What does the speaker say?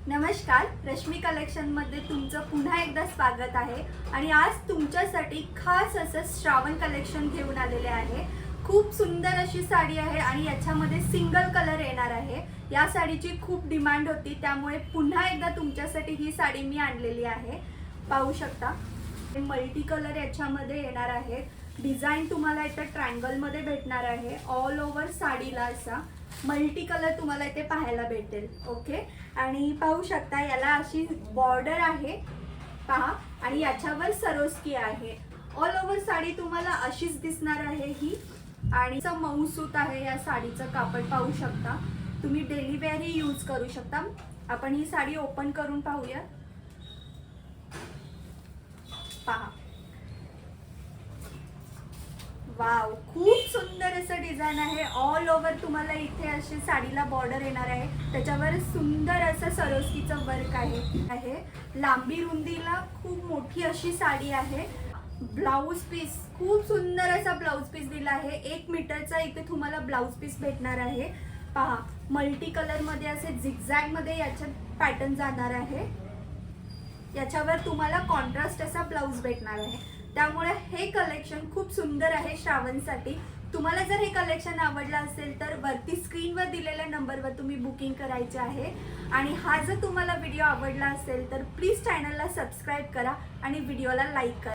नमस्कार, रश्मी कलेक्शनमध्ये तुमचं पुन्हा एकदा स्वागत आहे। आणि आज तुमच्यासाठी खास असं श्रावण कलेक्शन घेऊन आलेले आहे। खूप सुंदर अशी साडी आहे आणि याच्यामध्ये सिंगल कलर येणार आहे। या साडीची खूप डिमांड होती, त्यामुळे पुन्हा एकदा तुमच्यासाठी ही साडी मी आणलेली आहे। पाहू शकता मल्टी कलर याच्यामध्ये येणार आहे। डिझाइन तुम्हाला इथे ट्रायंगल मध्ये भेटणार आहे। ऑल ओव्हर साडीला असा मल्टी कलर तुम्हाला इथे पाहायला भेटेल। ओके, आणि पाहू शकता याला अशी बॉर्डर आहे पहा, आणि याच्यावर सरोस्की आहे। ऑल ओव्हर साडी तुम्हाला अशीच दिसणार आहे ही, आणि मऊ सूत आहे या साडीचं कापड। पाहू शकता तुम्ही डेली वेअर ही यूज करू शकता। आपण ही साडी ओपन करून पाहूया। पहा, वाव, खूप सुंदर असं डिझाइन आहे। ऑल ओव्हर तुम्हाला इथे अशी साडीला बॉर्डर येणार आहे, त्याच्यावर सुंदर असं सरोस्कीचं वर्क आहे। लांबी रुंदीला खूप मोठी अशी साडी आहे। ब्लाउज पीस खूप सुंदर असा ब्लाउज पीस दिला आहे। 1 मीटरचा इथे तुम्हाला ब्लाउज पीस भेटणार आहे। पहा, मल्टी कलर मध्ये असे झिगझॅग मध्ये याच्यात पॅटर्न जाणार आहे। याच्यावर तुम्हाला कॉन्ट्रास्ट असा ब्लाउज भेटणार आहे। त्यामुळे हे कलेक्शन खूप सुंदर आहे श्रावणसाठी। तुम्हाला जर हे कलेक्शन आवडलं असेल तर वरती स्क्रीनवर दिलेल्या नंबरवर तुम्ही बुकिंग करायचे आहे। आणि हा जर तुम्हाला व्हिडिओ आवडला असेल तर प्लीज चॅनलला सबस्क्राइब करा आणि व्हिडिओला लाईक करा।